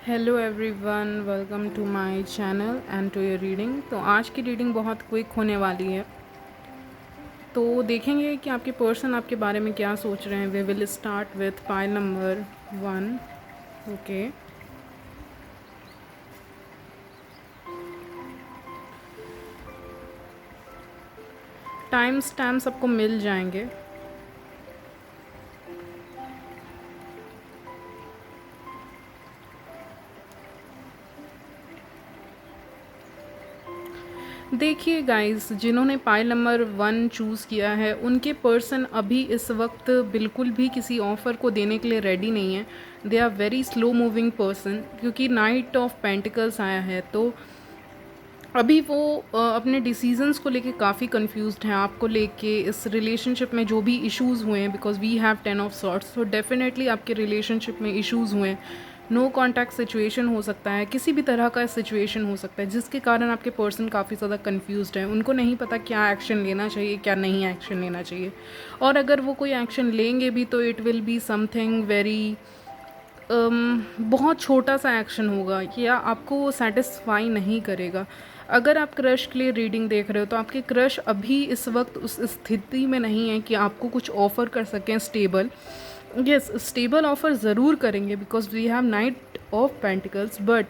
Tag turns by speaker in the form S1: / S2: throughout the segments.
S1: Hello everyone, welcome to my channel and to your reading. तो आज की reading बहुत क्विक होने वाली है। तो देखेंगे कि आपके पर्सन आपके बारे में क्या सोच रहे हैं। We will start with pile number 1। Okay, time stamps आपको मिल जाएंगे। देखिए गाइस, जिन्होंने पाइल नंबर 1 चूज़ किया है उनके पर्सन अभी इस वक्त बिल्कुल भी किसी ऑफ़र को देने के लिए रेडी नहीं है। They are very slow moving person, क्योंकि नाइट ऑफ पेंटिकल्स आया है। तो अभी वो अपने डिसीजंस को लेके काफ़ी कंफ्यूज्ड हैं। आपको लेके इस रिलेशनशिप में जो भी इश्यूज़ हुए हैं, because we have 10 of swords, तो डेफिनेटली आपके रिलेशनशिप में इश्यूज़ हुए हैं। नो कॉन्टैक्ट सिचुएशन हो सकता है, किसी भी तरह का सिचुएशन हो सकता है जिसके कारण आपके पर्सन काफ़ी ज़्यादा कंफ्यूज्ड हैं। उनको नहीं पता क्या एक्शन लेना चाहिए, क्या नहीं एक्शन लेना चाहिए। और अगर वो कोई एक्शन लेंगे भी तो it will be something very बहुत छोटा सा एक्शन होगा या आपको वो सेटिस्फाई नहीं करेगा। अगर आप क्रश के लिए रीडिंग देख रहे हो तो आपके क्रश अभी इस वक्त उस स्थिति में नहीं है कि आपको कुछ ऑफ़र कर सकें स्टेबल। यस, स्टेबल ऑफ़र ज़रूर करेंगे because we have knight of pentacles, but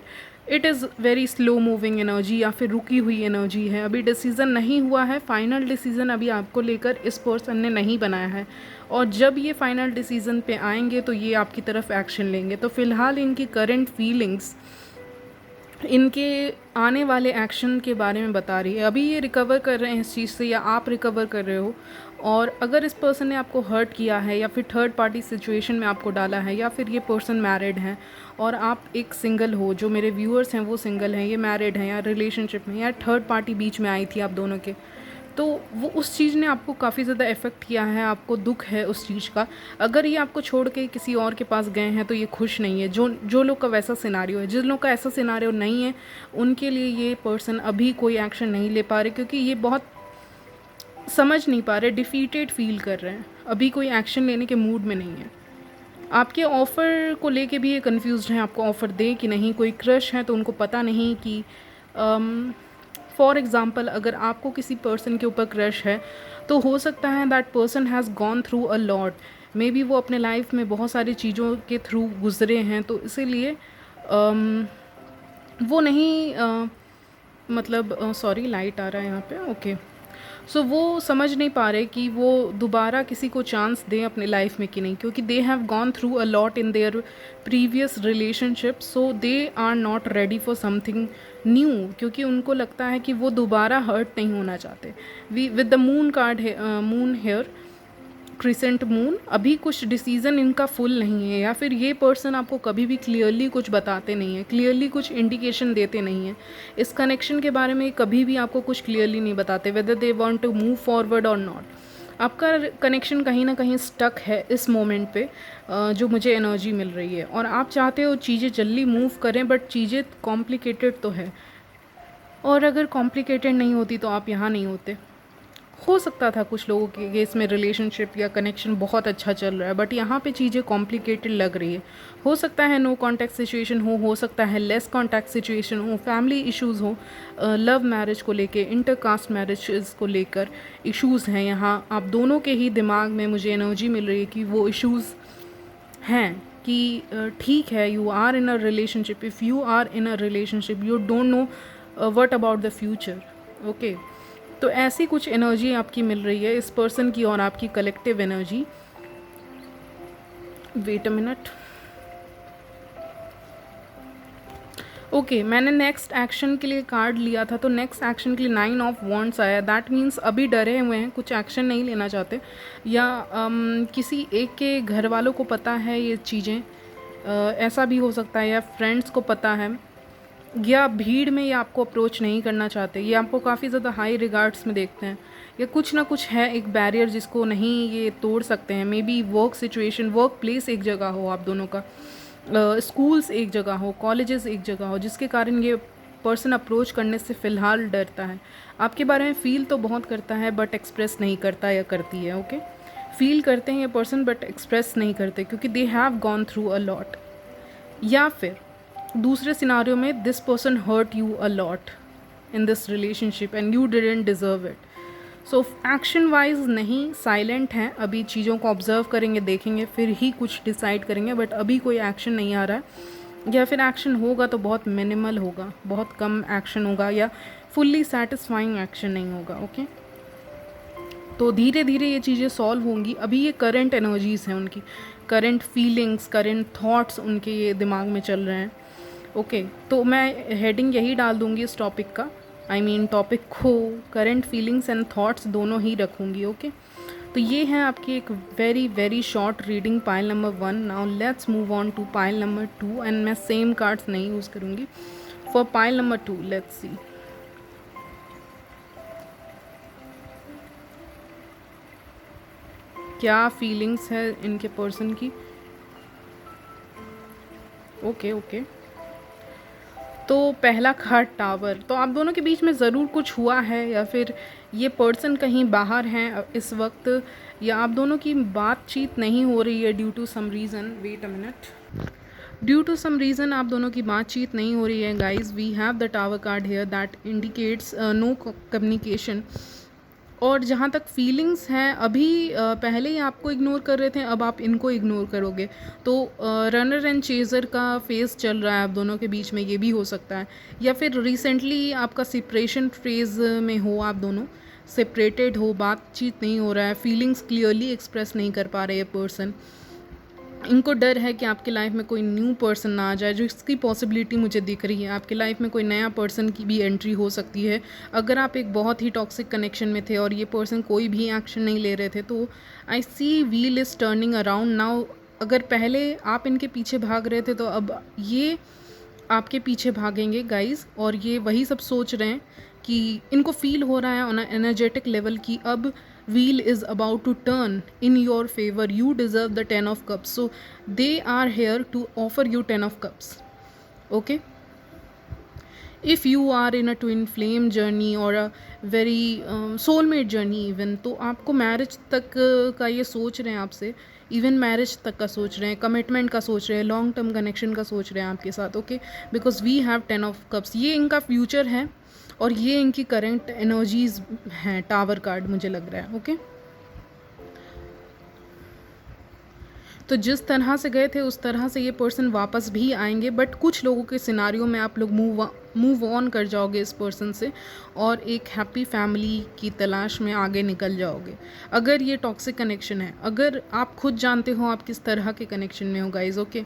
S1: it is very slow moving energy या फिर रुकी हुई एनर्जी है। अभी डिसीज़न नहीं हुआ है, फाइनल डिसीज़न अभी आपको लेकर इस पर्सन ने नहीं बनाया है। और जब ये फाइनल डिसीज़न पे आएंगे तो ये आपकी तरफ एक्शन लेंगे। तो फ़िलहाल इनकी करंट फीलिंग्स इनके आने वाले एक्शन के बारे में बता रही है। अभी ये रिकवर कर रहे हैं इस चीज़ से या आप रिकवर कर रहे हो। और अगर इस पर्सन ने आपको हर्ट किया है या फिर थर्ड पार्टी सिचुएशन में आपको डाला है या फिर ये पर्सन मैरिड है और आप एक सिंगल हो, जो मेरे व्यूअर्स हैं वो सिंगल हैं, ये मैरिड हैं या रिलेशनशिप में या थर्ड पार्टी बीच में आई थी आप दोनों के, तो वो उस चीज़ ने आपको काफ़ी ज़्यादा इफ़ेक्ट किया है, आपको दुख है उस चीज़ का। अगर ये आपको छोड़ के किसी और के पास गए हैं तो ये खुश नहीं है। जो लोग का वैसा सिनारियो है, जिन लोग का ऐसा सिनारियो नहीं है उनके लिए ये पर्सन अभी कोई एक्शन नहीं ले पा रहे, क्योंकि ये बहुत समझ नहीं पा रहे, डिफीटेड फील कर रहे हैं, अभी कोई एक्शन लेने के मूड में नहीं है। आपके ऑफ़र को लेके भी ये कंफ्यूज्ड हैं, आपको ऑफ़र दें कि नहीं। कोई क्रश है तो उनको पता नहीं कि फॉर एग्ज़ाम्पल अगर आपको किसी पर्सन के ऊपर क्रश है तो हो सकता है that person has gone through a lot. May be वो अपने लाइफ में बहुत सारी चीज़ों के थ्रू गुजरे हैं, तो इसीलिए वो नहीं मतलब सॉरी, लाइट आ रहा है यहाँ पे। ओके, सो वो समझ नहीं पा रहे कि वो दोबारा किसी को चांस दें अपने लाइफ में कि नहीं, क्योंकि they have gone through a lot in their previous relationship, so they are not ready for something new, क्योंकि उनको लगता है कि वो दोबारा हर्ट नहीं होना चाहते। We with the moon card है, मून हेयर, क्रिसेंट मून, अभी कुछ डिसीज़न इनका फुल नहीं है या फिर ये पर्सन आपको कभी भी क्लियरली कुछ बताते नहीं है, क्लियरली कुछ इंडिकेशन देते नहीं हैं इस कनेक्शन के बारे में। कभी भी आपको कुछ क्लियरली नहीं बताते whether they want to move forward और नॉट। आपका कनेक्शन कहीं ना कहीं स्टक है इस मोमेंट पे, जो मुझे एनर्जी मिल रही है। और आप चाहते हो चीज़ें जल्दी मूव करें, बट चीज़ें कॉम्प्लिकेटेड तो है, और अगर कॉम्प्लिकेटेड नहीं होती तो आप यहाँ नहीं होते। हो सकता था कुछ लोगों के केस में रिलेशनशिप या कनेक्शन बहुत अच्छा चल रहा है, बट यहाँ पे चीज़ें कॉम्प्लिकेटेड लग रही है। हो सकता है नो कॉन्टैक्ट सिचुएशन हो सकता है लेस कॉन्टैक्ट सिचुएशन हो, फैमिली इश्यूज़ हो, लव मैरिज को लेके, इंटरकास्ट मैरिजेस को लेकर इश्यूज़ हैं। यहाँ आप दोनों के ही दिमाग में मुझे एनर्जी मिल रही है कि वो इश्यूज़ हैं कि ठीक है, you are in a relationship, if you are in a relationship you don't know what about the future. Okay, तो ऐसी कुछ एनर्जी आपकी मिल रही है इस पर्सन की और आपकी collective energy. Wait a minute. Okay, मैंने नेक्स्ट एक्शन के लिए कार्ड लिया था, तो नेक्स्ट एक्शन के लिए 9 ऑफ वॉन्ड्स आया। दैट मीन्स अभी डरे हुए हैं, कुछ एक्शन नहीं लेना चाहते, या किसी एक के घर वालों को पता है ये चीज़ें, ऐसा भी हो सकता है, या फ्रेंड्स को पता है, या भीड़ में ये आपको अप्रोच नहीं करना चाहते, ये आपको काफ़ी ज़्यादा हाई रिगार्ड्स में देखते हैं, या कुछ ना कुछ है एक बैरियर जिसको नहीं ये तोड़ सकते हैं। May be work situation, work place एक जगह हो आप दोनों का, स्कूल्स एक जगह हो, कॉलेजेस एक जगह हो, जिसके कारण ये पर्सन अप्रोच करने से फ़िलहाल डरता है। आपके बारे में फ़ील तो बहुत करता है बट एक्सप्रेस नहीं करता या करती है। ओके, फील करते हैं ये पर्सन बट एक्सप्रेस नहीं करते, क्योंकि they have gone through a lot. या फिर दूसरे सिनारियो में this person hurt you a lot in this relationship and you didn't deserve it. So action wise नहीं, साइलेंट हैं, अभी चीज़ों को ऑब्जर्व करेंगे, देखेंगे, फिर ही कुछ डिसाइड करेंगे. बट अभी कोई एक्शन नहीं आ रहा है, या फिर एक्शन होगा तो बहुत मिनिमल होगा, बहुत कम एक्शन होगा, या फुल्ली सेटिस्फाइंग एक्शन नहीं होगा. ओके, तो धीरे धीरे ये चीज़ें सॉल्व होंगी. अभी ये करंट एनर्जीज़ हैं उनकी, करंट फीलिंग्स, करंट थॉट्स उनके ये दिमाग में चल रहे हैं. ओके, तो मैं हेडिंग यही डाल दूँगी इस टॉपिक का, आई मीन टॉपिक को करंट फीलिंग्स एंड थॉट्स दोनों ही रखूँगी. ओके, तो ये है आपकी एक very very short reading pile number 1. Now let's move on to pile number 2 and मैं सेम कार्ड्स नहीं यूज़ करूँगी for pile number 2. Let's see क्या फीलिंग्स है इनके पर्सन की. ओके ओके, तो पहला कार्ड टावर. तो आप दोनों के बीच में ज़रूर कुछ हुआ है, या फिर ये पर्सन कहीं बाहर हैं इस वक्त, या आप दोनों की बातचीत नहीं हो रही है due to some reason. Wait a minute. Due to some reason आप दोनों की बातचीत नहीं हो रही है guys. We have the tower card here that indicates no communication. और जहाँ तक फीलिंग्स हैं, अभी पहले ही आपको इग्नोर कर रहे थे, अब आप इनको इग्नोर करोगे. तो रनर एंड चेज़र का फेज़ चल रहा है आप दोनों के बीच में, ये भी हो सकता है. या फिर रिसेंटली आपका सेपरेशन फेज़ में हो, आप दोनों सेपरेटेड हो, बातचीत नहीं हो रहा है, फीलिंग्स क्लियरली एक्सप्रेस नहीं कर पा रहे ये पर्सन. इनको डर है कि आपके लाइफ में कोई न्यू पर्सन ना आ जाए, जो इसकी पॉसिबिलिटी मुझे दिख रही है. आपके लाइफ में कोई नया पर्सन की भी एंट्री हो सकती है. अगर आप एक बहुत ही टॉक्सिक कनेक्शन में थे और ये पर्सन कोई भी एक्शन नहीं ले रहे थे, तो I see wheel is turning around now. अगर पहले आप इनके पीछे भाग रहे थे, तो अब ये आपके पीछे भागेंगे गाइज. और ये वही सब सोच रहे हैं कि इनको फील हो रहा है ऑन अ एनर्जेटिक लेवल की अब wheel is about to turn in your favor. You deserve the 10 of cups, so they are here to offer you 10 of cups. Okay, if you are in a twin flame journey or a very soulmate journey even, तो आपको marriage तक का ये सोच रहे हैं आपसे, even marriage तक का सोच रहे हैं, कमिटमेंट का सोच रहे हैं, लॉन्ग टर्म कनेक्शन का सोच रहे हैं आपके साथ. Okay, because we have 10 of cups. ये इनका फ्यूचर है और ये इनकी करंट एनर्जीज हैं. टावर कार्ड मुझे लग रहा है. ओके, तो जिस तरह से गए थे उस तरह से ये पर्सन वापस भी आएंगे. बट कुछ लोगों के सिनारियों में आप लोग मूव ऑन कर जाओगे इस पर्सन से, और एक हैप्पी फैमिली की तलाश में आगे निकल जाओगे. अगर ये टॉक्सिक कनेक्शन है, अगर आप खुद जानते हो आप किस तरह के कनेक्शन में हो guys. Okay,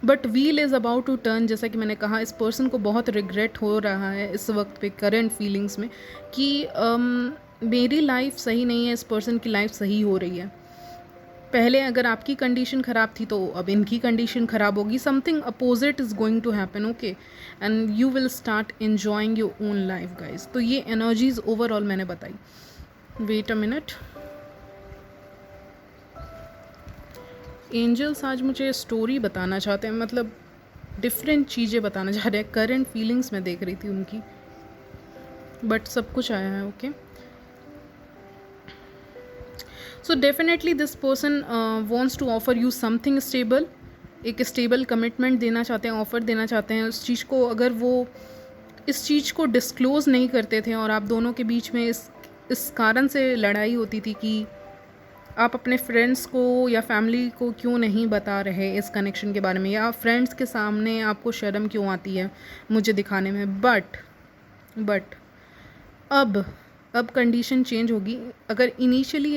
S1: but wheel is about to turn. जैसा कि मैंने कहा, इस पर्सन को बहुत रिग्रेट हो रहा है इस वक्त पे करंट फीलिंग्स में कि मेरी लाइफ सही नहीं है, इस पर्सन की लाइफ सही हो रही है. पहले अगर आपकी कंडीशन ख़राब थी, तो अब इनकी कंडीशन ख़राब होगी. Something opposite is going to happen. Okay, and you will start enjoying your own life guys. तो ये एनर्जीज ओवरऑल मैंने बताई. Wait a minute. एंजल्स आज मुझे स्टोरी बताना चाहते हैं, मतलब डिफरेंट चीज़ें बताना चाह रहे हैं. करंट फीलिंग्स मैं देख रही थी उनकी, बट सब कुछ आया है. Okay, so definitely this person wants to offer you something stable. एक स्टेबल कमिटमेंट देना चाहते हैं, ऑफ़र देना चाहते हैं उस चीज़ को. अगर वो इस चीज़ को डिस्क्लोज़ नहीं करते थे और आप दोनों के बीच में इस कारण से लड़ाई होती थी कि आप अपने फ्रेंड्स को या फैमिली को क्यों नहीं बता रहे इस कनेक्शन के बारे में, या फ्रेंड्स के सामने आपको शर्म क्यों आती है मुझे दिखाने में. बट अब कंडीशन चेंज होगी. अगर इनिशियली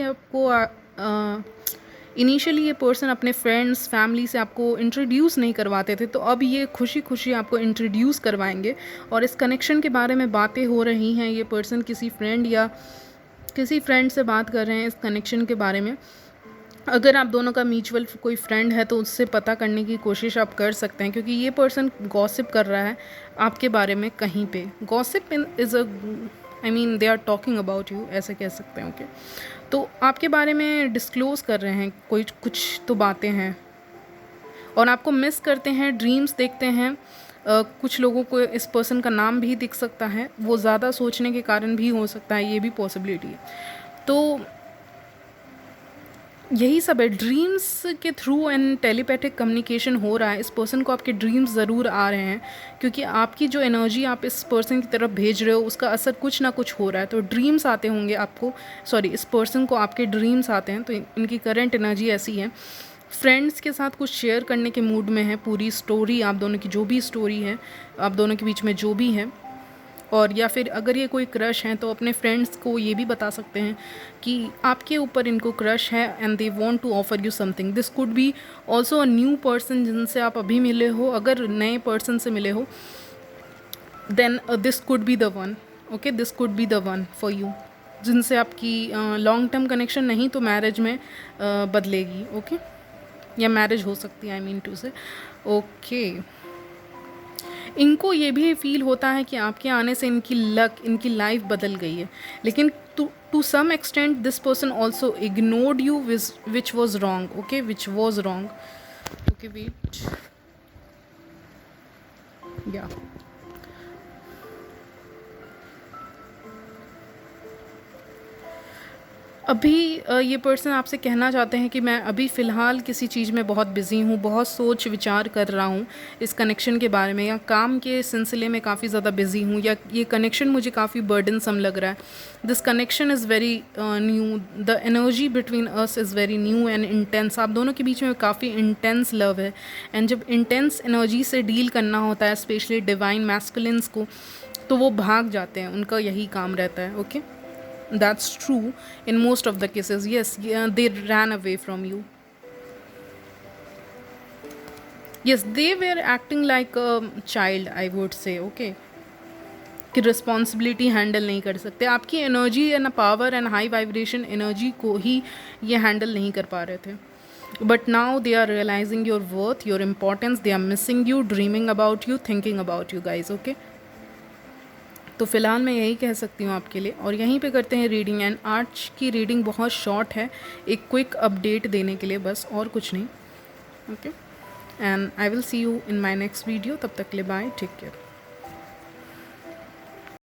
S1: ये पर्सन अपने फ्रेंड्स फैमिली से आपको इंट्रोड्यूस नहीं करवाते थे, तो अब ये खुशी खुशी आपको इंट्रोड्यूस करवाएंगे. और इस कनेक्शन के बारे में बातें हो रही हैं, ये पर्सन किसी फ्रेंड या किसी फ्रेंड से बात कर रहे हैं इस कनेक्शन के बारे में. अगर आप दोनों का म्यूचुअल कोई फ्रेंड है, तो उससे पता करने की कोशिश आप कर सकते हैं, क्योंकि ये पर्सन गॉसिप कर रहा है आपके बारे में कहीं पे. Gossip is a I mean they are talking about you, ऐसे कह सकते हैं. ओके, तो आपके बारे में डिस्क्लोज़ कर रहे हैं कुछ तो बातें हैं, और आपको मिस करते हैं, ड्रीम्स देखते हैं. कुछ लोगों को इस पर्सन का नाम भी दिख सकता है, वो ज़्यादा सोचने के कारण भी हो सकता है, ये भी पॉसिबिलिटी है. तो यही सब है, ड्रीम्स के थ्रू एंड टेलीपैथिक कम्युनिकेशन हो रहा है। इस पर्सन को आपके ड्रीम्स ज़रूर आ रहे हैं, क्योंकि आपकी जो एनर्जी आप इस पर्सन की तरफ भेज रहे हो उसका असर कुछ ना कुछ हो रहा है। तो ड्रीम्स आते होंगे आपको, सॉरी इस पर्सन को आपके ड्रीम्स आते हैं, तो इनकी करंट एनर्जी ऐसी है। फ्रेंड्स के साथ कुछ शेयर करने के मूड में है, पूरी स्टोरी आप दोनों की जो भी स्टोरी है, आप दोनों के बीच में जो भी है। और या फिर अगर ये कोई क्रश हैं तो अपने फ्रेंड्स को ये भी बता सकते हैं कि आपके ऊपर इनको क्रश है and they want to offer you something. This could be also a new person जिनसे आप अभी मिले हो। अगर नए पर्सन से मिले हो then this could be the one, okay, this could be the one for you, जिनसे आपकी लॉन्ग टर्म कनेक्शन नहीं तो मैरिज में बदलेगी, ओके, या मैरिज हो सकती है, आई मीन टू से, ओके। इनको ये भी फील होता है कि आपके आने से इनकी लक, इनकी लाइफ बदल गई है, लेकिन to some extent this person also ignored you which was wrong, okay, which was wrong, okay, wait, या अभी ये पर्सन आपसे कहना चाहते हैं कि मैं अभी फ़िलहाल किसी चीज़ में बहुत बिज़ी हूँ, बहुत सोच विचार कर रहा हूँ इस कनेक्शन के बारे में, या काम के सिलसिले में काफ़ी ज़्यादा बिज़ी हूँ, या ये कनेक्शन मुझे काफ़ी बर्डनसम लग रहा है। This connection is very new, the energy between us is very new and intense. आप दोनों के बीच में काफ़ी इंटेंस लव है, एंड जब इंटेंस एनर्जी से डील करना होता है स्पेशली डिवाइन मैस्कुलिन्स को, तो वो भाग जाते हैं, उनका यही काम रहता है, okay. That's true in most of the cases. Yes, yeah, they ran away from you. Yes, they were acting like a child, I would say, okay. कि रिस्पॉन्सिबिलिटी हैंडल नहीं कर सकते, आपकी energy and power and high vibration energy को ही ये handle नहीं कर पा रहे थे। But now they are realising your worth, your importance, they are missing you, dreaming about you, thinking about you guys, okay. तो फ़िलहाल मैं यही कह सकती हूँ आपके लिए, और यहीं पे करते हैं रीडिंग। एंड आज की रीडिंग बहुत शॉर्ट है, एक क्विक अपडेट देने के लिए बस, और कुछ नहीं, okay. And I will see you in my next video, तब तक के लिए बाय, टेक केयर।